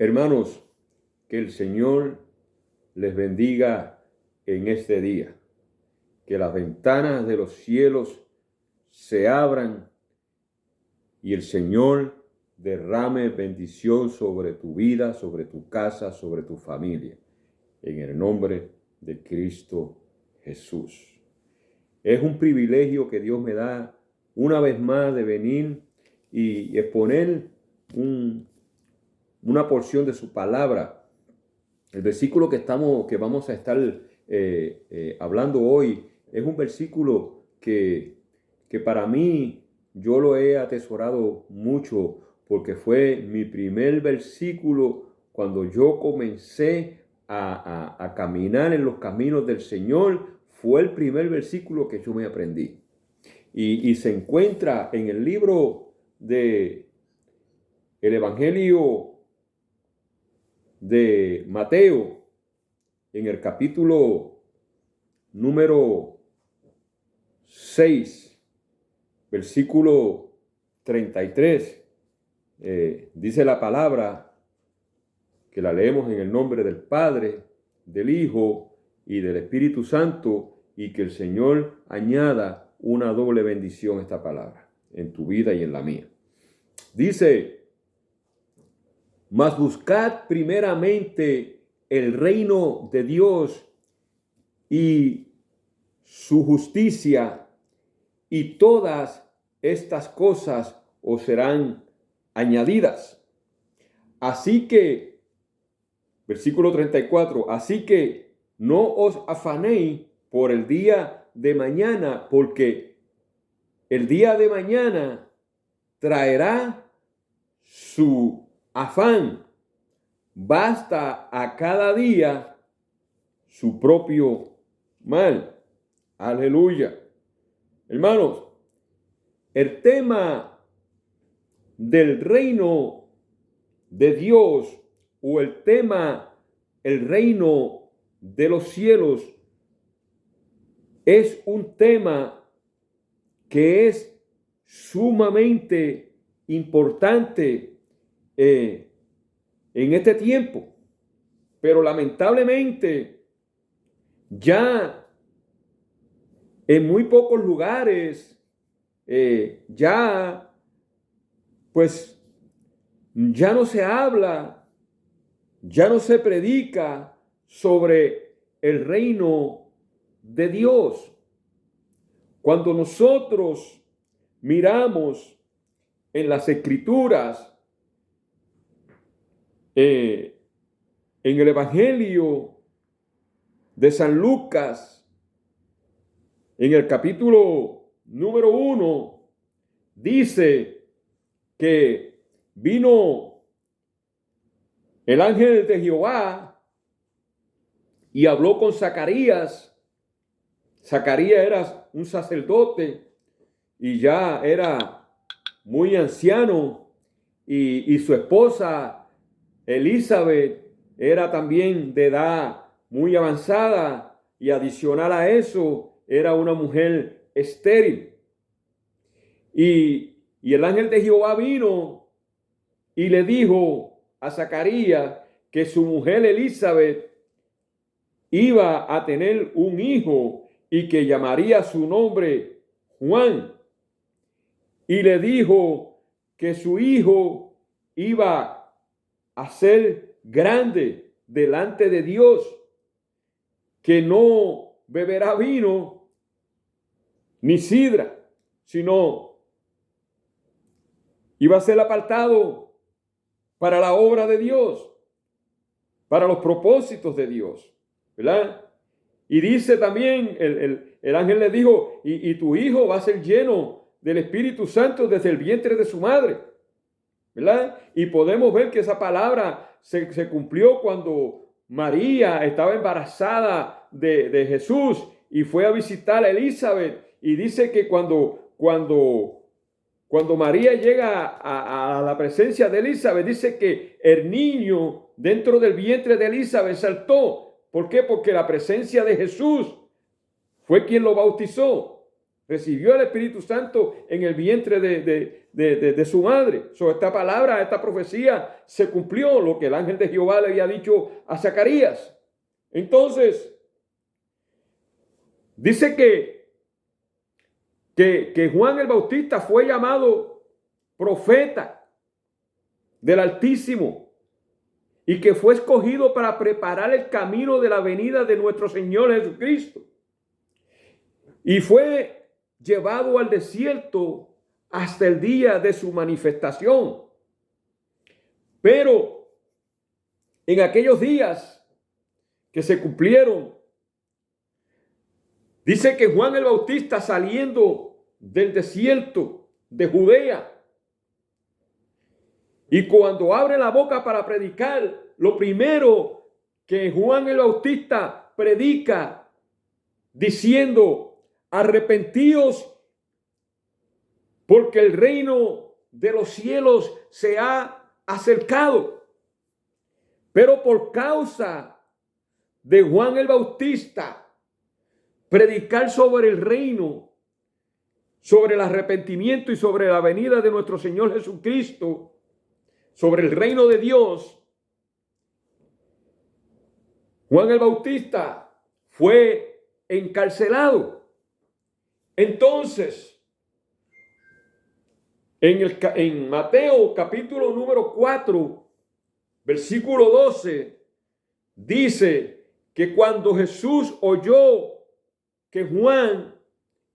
Hermanos, que el Señor les bendiga en este día. Que las ventanas de los cielos se abran y el Señor derrame bendición sobre tu vida, sobre tu casa, sobre tu familia. En el nombre de Cristo Jesús. Es un privilegio que Dios me da una vez más de venir y exponer una porción de su palabra. El versículo que vamos a estar hablando hoy es un versículo que para mí yo lo he atesorado mucho porque fue mi primer versículo cuando yo comencé a caminar en los caminos del Señor. Fue el primer versículo que yo me aprendí. Y se encuentra en el libro de el Evangelio de Mateo, en el capítulo número 6, versículo 33, dice la palabra, que la leemos en el nombre del Padre, del Hijo y del Espíritu Santo, y que el Señor añada una doble bendición a esta palabra en tu vida y en la mía. Dice: mas buscad primeramente el reino de Dios y su justicia, y todas estas cosas os serán añadidas. Así que, versículo 34, así que no os afanéis por el día de mañana, porque el día de mañana traerá su afán. Basta a cada día su propio mal. Aleluya. Hermanos, el tema del reino de Dios o el reino de los cielos es un tema que es sumamente importante en este tiempo, pero lamentablemente ya en muy pocos lugares ya no se habla, ya no se predica sobre el reino de Dios. Cuando nosotros miramos en las Escrituras, en el Evangelio de San Lucas, en el capítulo número 1, dice que vino el ángel de Jehová y habló con Zacarías. Zacarías era un sacerdote y ya era muy anciano, y su esposa Elizabeth era también de edad muy avanzada, y adicional a eso era una mujer estéril. Y el ángel de Jehová vino y le dijo a Zacarías que su mujer Elizabeth iba a tener un hijo y que llamaría su nombre Juan. Y le dijo que su hijo iba a ser grande delante de Dios, que no beberá vino ni sidra, sino iba a ser apartado para la obra de Dios, para los propósitos de Dios, ¿verdad? Y dice también, el ángel le dijo, y tu hijo va a ser lleno del Espíritu Santo desde el vientre de su madre, ¿verdad? Y podemos ver que esa palabra se cumplió cuando María estaba embarazada de Jesús y fue a visitar a Elizabeth. Y dice que cuando María llega a la presencia de Elizabeth, dice que el niño dentro del vientre de Elizabeth saltó. ¿Por qué? Porque la presencia de Jesús fue quien lo bautizó, recibió el Espíritu Santo en el vientre de su madre. Esta palabra, esta profecía se cumplió, lo que el ángel de Jehová le había dicho a Zacarías. Entonces, dice que Juan el Bautista fue llamado profeta del Altísimo y que fue escogido para preparar el camino de la venida de nuestro Señor Jesucristo. Y fue llevado al desierto hasta el día de su manifestación. Pero en aquellos días que se cumplieron, dice que Juan el Bautista, saliendo del desierto de Judea, y cuando abre la boca para predicar, lo primero que Juan el Bautista predica diciendo: arrepentíos porque el reino de los cielos se ha acercado. Pero por causa de Juan el Bautista predicar sobre el reino, sobre el arrepentimiento y sobre la venida de nuestro Señor Jesucristo, sobre el reino de Dios, Juan el Bautista fue encarcelado. Entonces, en Mateo capítulo número 4, versículo 12, dice que cuando Jesús oyó que Juan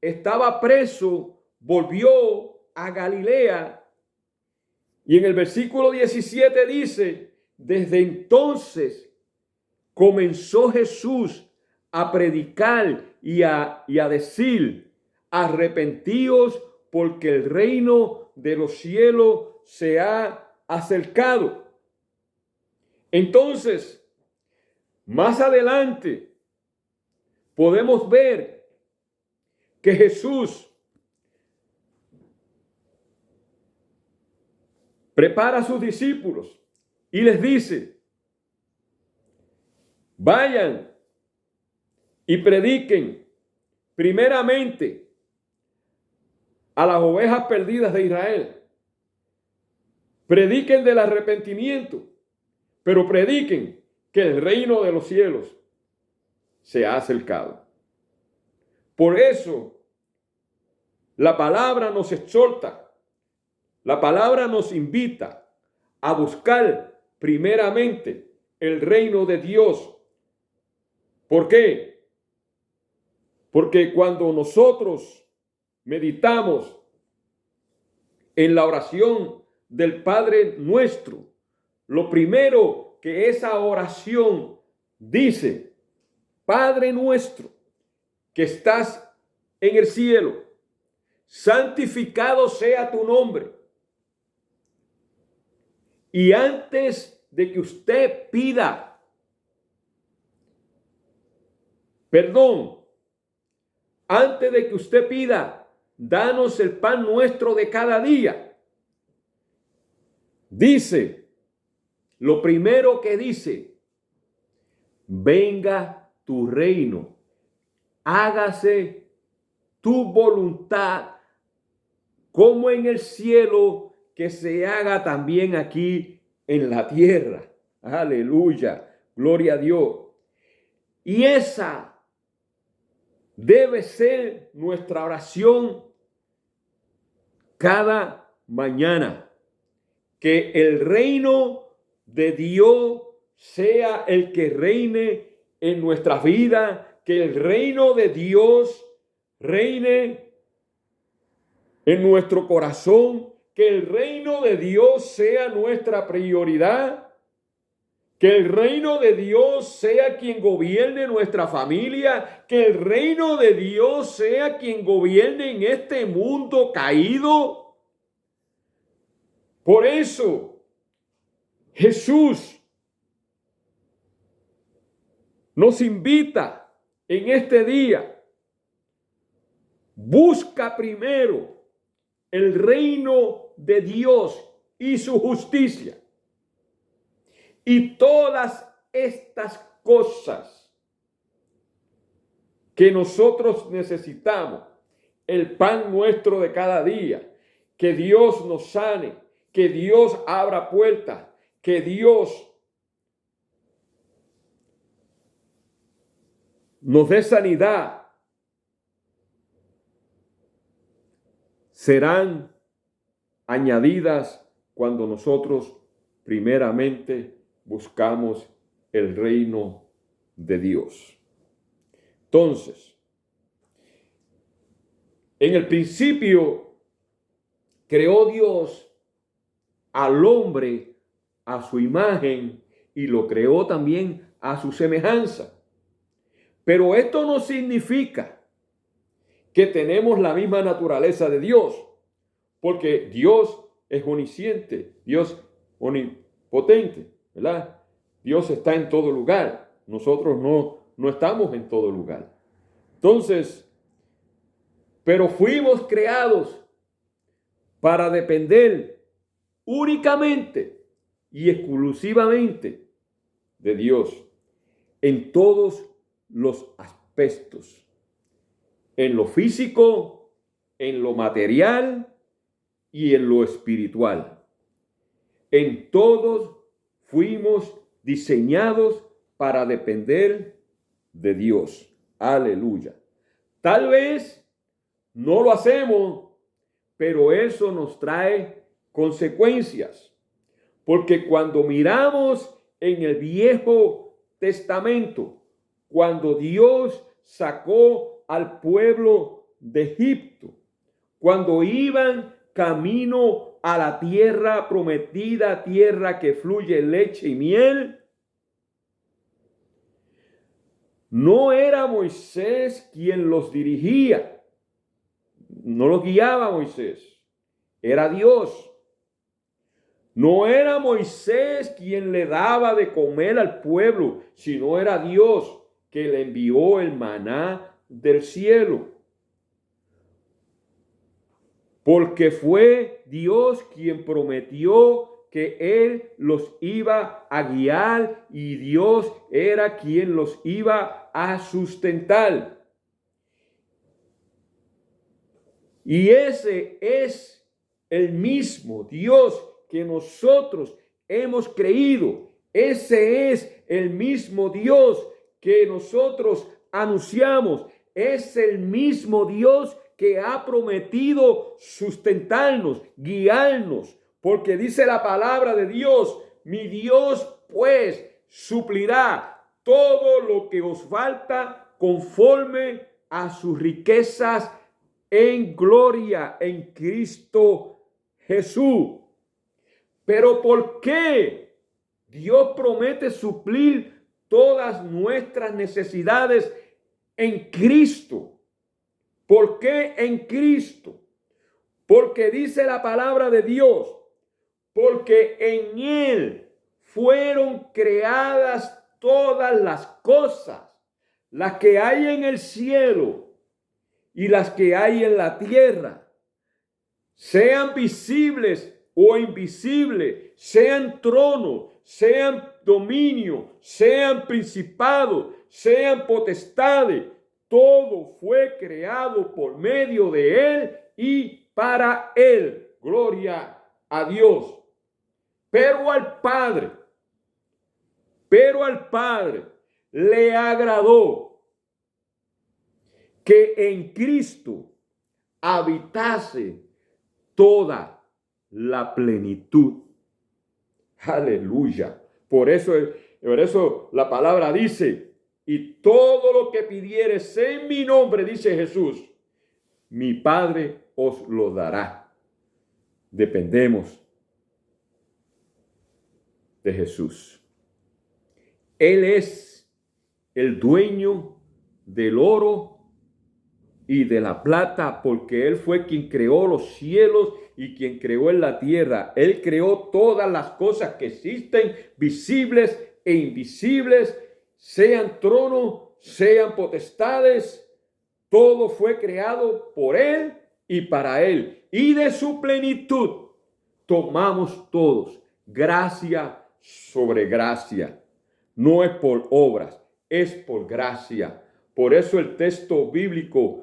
estaba preso, volvió a Galilea. Y en el versículo 17 dice: desde entonces comenzó Jesús a predicar y a decir: arrepentíos porque el reino de los cielos se ha acercado. Entonces, más adelante podemos ver que Jesús prepara a sus discípulos y les dice: vayan y prediquen primeramente a las ovejas perdidas de Israel. Prediquen del arrepentimiento, pero prediquen que el reino de los cielos se ha acercado. Por eso, la palabra nos exhorta, la palabra nos invita a buscar primeramente el reino de Dios. ¿Por qué? Porque cuando nosotros meditamos en la oración del Padre Nuestro, lo primero que esa oración dice: Padre nuestro que estás en el cielo, santificado sea tu nombre. Y antes de que usted pida perdón, antes de que usted pida, danos el pan nuestro de cada día, dice, lo primero que dice: venga tu reino, hágase tu voluntad, como en el cielo, que se haga también aquí en la tierra. Aleluya, gloria a Dios. Y esa debe ser nuestra oración cada mañana. Que el reino de Dios sea el que reine en nuestras vidas. Que el reino de Dios reine en nuestro corazón. Que el reino de Dios sea nuestra prioridad. Que el reino de Dios sea quien gobierne nuestra familia. Que el reino de Dios sea quien gobierne en este mundo caído. Por eso, Jesús nos invita en este día: busca primero el reino de Dios y su justicia, y todas estas cosas que nosotros necesitamos, el pan nuestro de cada día. Que Dios nos sane, que Dios abra puertas, que Dios nos dé sanidad. Serán añadidas cuando nosotros primeramente buscamos el reino de Dios. Entonces, en el principio creó Dios al hombre a su imagen y lo creó también a su semejanza. Pero esto no significa que tenemos la misma naturaleza de Dios, porque Dios es omnisciente, Dios omnipotente, ¿verdad? Dios está en todo lugar, nosotros no estamos en todo lugar. Entonces, pero fuimos creados para depender únicamente y exclusivamente de Dios en todos los aspectos, en lo físico, en lo material y en lo espiritual. En todos fuimos diseñados para depender de Dios. Aleluya. Tal vez no lo hacemos, pero eso nos trae consecuencias. Porque cuando miramos en el Viejo Testamento, cuando Dios sacó al pueblo de Egipto, cuando iban camino a la tierra prometida, tierra que fluye leche y miel, no era Moisés quien los dirigía, no los guiaba Moisés, era Dios. No era Moisés quien le daba de comer al pueblo, sino era Dios que le envió el maná del cielo. Porque fue Dios quien prometió que Él los iba a guiar y Dios era quien los iba a sustentar. Y ese es el mismo Dios que nosotros hemos creído. Ese es el mismo Dios que nosotros anunciamos. Es el mismo Dios que ha prometido sustentarnos, guiarnos, porque dice la palabra de Dios: mi Dios pues suplirá todo lo que os falta conforme a sus riquezas en gloria en Cristo Jesús. Pero ¿por qué Dios promete suplir todas nuestras necesidades en Cristo? ¿Por qué en Cristo? Porque dice la palabra de Dios, porque en Él fueron creadas todas las cosas, las que hay en el cielo y las que hay en la tierra, sean visibles o invisibles, sean tronos, sean dominio, sean principados, sean potestades. Todo fue creado por medio de Él y para Él. Gloria a Dios. Pero al Padre le agradó que en Cristo habitase toda la plenitud. Aleluya. Por eso la palabra dice: y todo lo que pidieres en mi nombre, dice Jesús, mi Padre os lo dará. Dependemos de Jesús. Él es el dueño del oro y de la plata, porque Él fue quien creó los cielos y quien creó en la tierra. Él creó todas las cosas que existen, visibles e invisibles, sean tronos, sean potestades. Todo fue creado por Él y para Él. Y de su plenitud tomamos todos gracia sobre gracia. No es por obras, es por gracia. Por eso el texto bíblico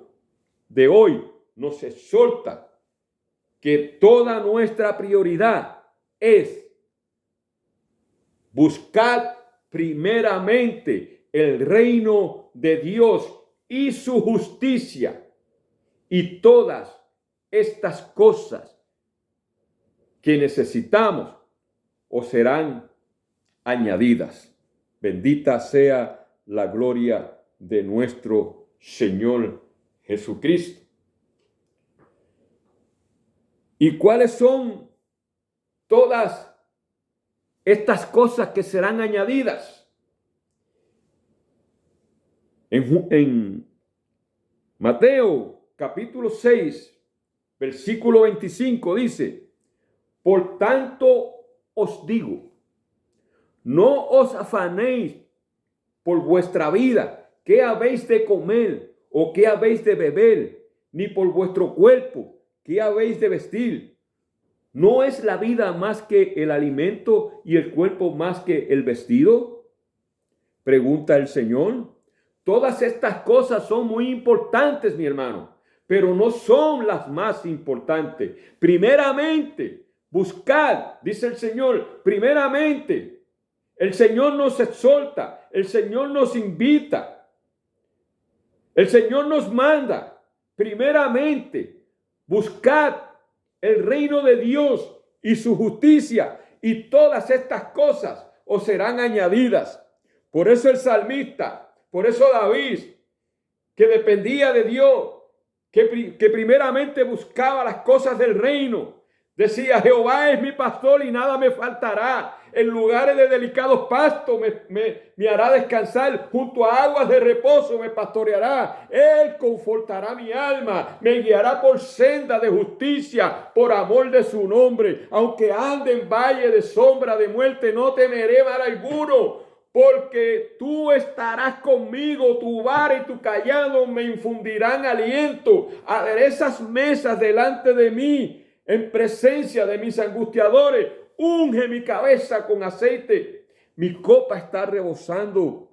de hoy nos exhorta que toda nuestra prioridad es buscar primeramente el reino de Dios y su justicia, y todas estas cosas que necesitamos os serán añadidas. Bendita sea la gloria de nuestro Señor Jesucristo. ¿Y cuáles son todas estas cosas que serán añadidas? En Mateo capítulo 6, versículo 25 dice: por tanto os digo, no os afanéis por vuestra vida, qué habéis de comer o qué habéis de beber, ni por vuestro cuerpo, qué habéis de vestir. ¿No es la vida más que el alimento y el cuerpo más que el vestido? Pregunta el Señor. Todas estas cosas son muy importantes, mi hermano, pero no son las más importantes. Primeramente, buscad, dice el Señor, primeramente. El Señor nos exhorta, el Señor nos invita, el Señor nos manda, primeramente, buscad el reino de Dios y su justicia, y todas estas cosas os serán añadidas. Por eso el salmista, por eso David, que dependía de Dios, que primeramente buscaba las cosas del reino, decía: Jehová es mi pastor y nada me faltará. En lugares de delicados pastos me hará descansar. Junto a aguas de reposo me pastoreará. Él confortará mi alma. Me guiará por senda de justicia, por amor de su nombre. Aunque ande en valle de sombra de muerte, no temeré mal alguno, porque tú estarás conmigo, tu vara y tu cayado me infundirán aliento. Aderezas mesas delante de mí, en presencia de mis angustiadores. Unge mi cabeza con aceite, mi copa está rebosando.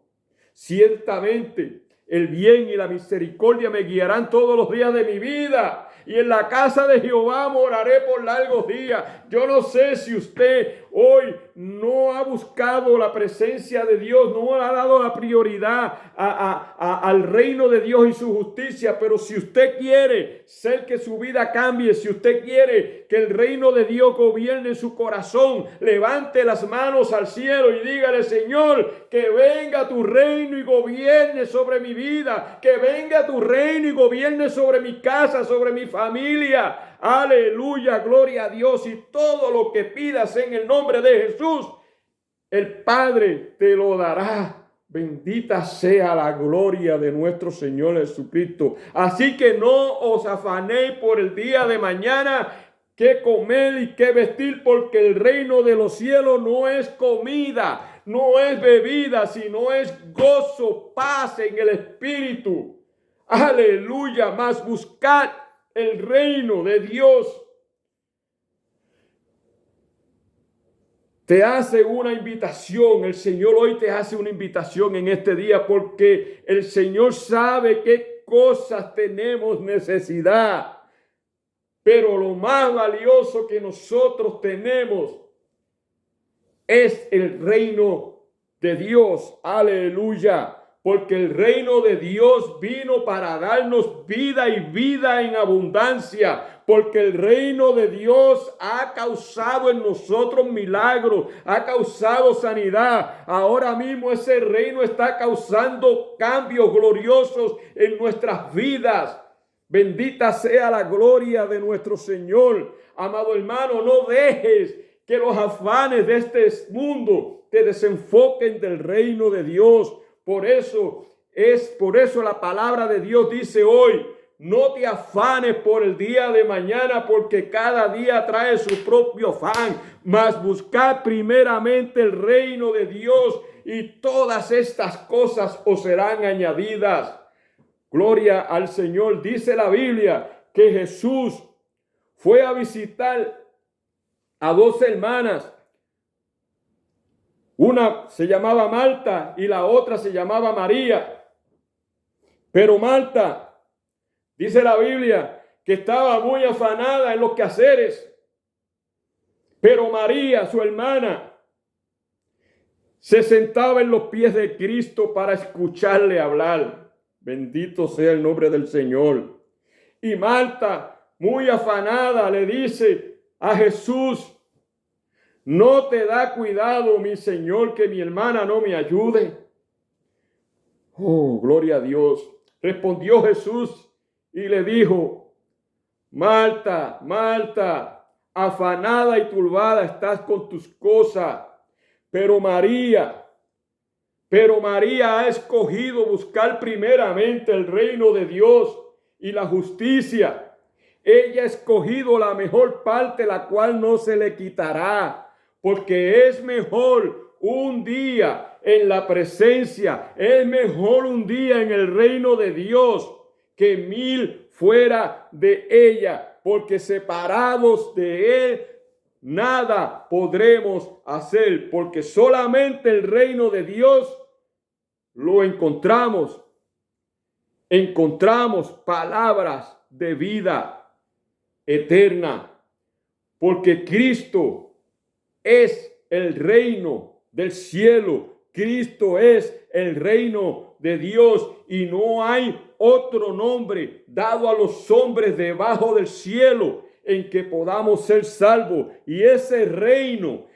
Ciertamente el bien y la misericordia me guiarán todos los días de mi vida, y en la casa de Jehová moraré por largos días. Yo no sé si usted hoy no ha buscado la presencia de Dios, no le ha dado la prioridad al reino de Dios y su justicia, pero si usted quiere ser que su vida cambie, si usted quiere que el reino de Dios gobierne su corazón, levante las manos al cielo y dígale: Señor, que venga tu reino y gobierne sobre mi vida, que venga tu reino y gobierne sobre mi casa, sobre mi familia. Aleluya, gloria a Dios. Y todo lo que pidas en el nombre de Jesús, el Padre te lo dará. Bendita sea la gloria de nuestro Señor Jesucristo. Así que no os afanéis por el día de mañana, qué comer y qué vestir, porque el reino de los cielos no es comida, no es bebida, sino es gozo, paz en el Espíritu. Aleluya, mas buscad el reino de Dios. Te hace una invitación, el Señor hoy te hace una invitación en este día, porque el Señor sabe qué cosas tenemos necesidad. Pero lo más valioso que nosotros tenemos es el reino de Dios. Aleluya. Porque el reino de Dios vino para darnos vida y vida en abundancia. Porque el reino de Dios ha causado en nosotros milagros, ha causado sanidad. Ahora mismo ese reino está causando cambios gloriosos en nuestras vidas. Bendita sea la gloria de nuestro Señor. Amado hermano, no dejes que los afanes de este mundo te desenfoquen del reino de Dios. Por eso la palabra de Dios dice hoy: no te afanes por el día de mañana, porque cada día trae su propio afán. Mas buscad primeramente el reino de Dios, y todas estas cosas os serán añadidas. Gloria al Señor. Dice la Biblia que Jesús fue a visitar a dos hermanas. Una se llamaba Marta y la otra se llamaba María. Pero Marta, dice la Biblia, que estaba muy afanada en los quehaceres. Pero María, su hermana, se sentaba en los pies de Cristo para escucharle hablar. Bendito sea el nombre del Señor. Y Marta, muy afanada, le dice a Jesús: ¿no te da cuidado, mi Señor, que mi hermana no me ayude? Oh, gloria a Dios. Respondió Jesús y le dijo: Marta, Marta, afanada y turbada estás con tus cosas, pero María ha escogido buscar primeramente el reino de Dios y la justicia. Ella ha escogido la mejor parte, la cual no se le quitará, porque es mejor un día en la presencia, es mejor un día en el reino de Dios que 1000 fuera de ella, porque separados de Él nada podremos hacer, porque solamente el reino de Dios lo encontramos palabras de vida eterna, porque Cristo es el reino del cielo, Cristo es el reino de Dios, y no hay otro nombre dado a los hombres debajo del cielo en que podamos ser salvos. Y ese reino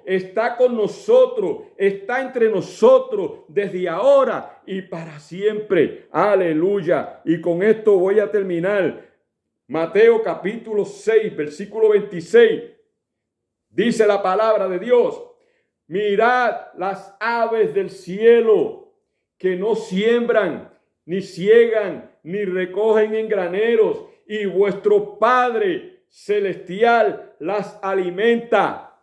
está con nosotros, está entre nosotros desde ahora y para siempre. Aleluya. Y con esto voy a terminar. Mateo capítulo 6, versículo 26. Dice la palabra de Dios: mirad las aves del cielo, que no siembran, ni ciegan, ni recogen en graneros, y vuestro Padre celestial las alimenta.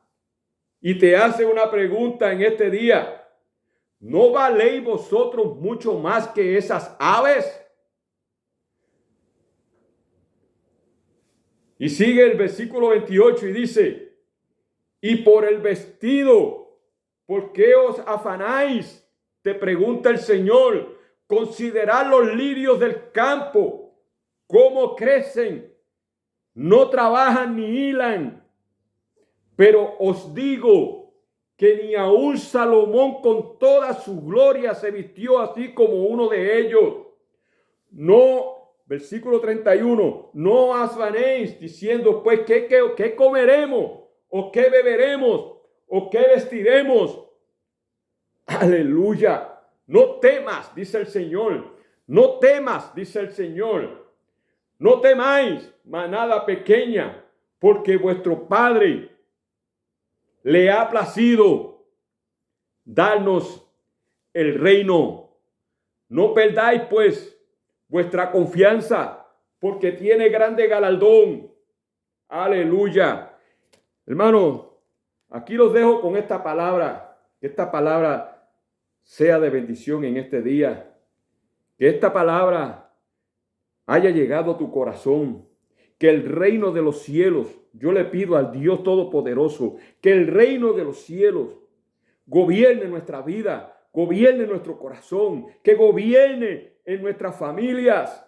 Y te hace una pregunta en este día: ¿no valéis vosotros mucho más que esas aves? Y sigue el versículo 28 y dice: y por el vestido, ¿por qué os afanáis? Te pregunta el Señor. Considerad los lirios del campo, cómo crecen, no trabajan ni hilan. Pero os digo que ni aun Salomón con toda su gloria se vistió así como uno de ellos. No, versículo 31, no afanéis diciendo, pues, ¿qué comeremos? ¿O qué beberemos? ¿O qué vestiremos? Aleluya. No temas, dice el Señor. No temas, dice el Señor. No temáis, manada pequeña, porque vuestro Padre le ha placido darnos el reino. No perdáis, pues, vuestra confianza, porque tiene grande galardón. Aleluya. Hermano, aquí los dejo con esta palabra. Que esta palabra sea de bendición en este día. Que esta palabra haya llegado a tu corazón. Que el reino de los cielos, yo le pido al Dios Todopoderoso, que el reino de los cielos gobierne nuestra vida, gobierne nuestro corazón, que gobierne en nuestras familias,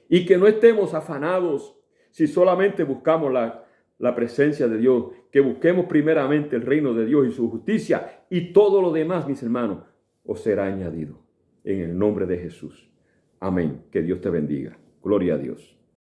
y que no estemos afanados si solamente buscamos la presencia de Dios, que busquemos primeramente el reino de Dios y su justicia, y todo lo demás, mis hermanos, os será añadido en el nombre de Jesús. Amén. Que Dios te bendiga. Gloria a Dios.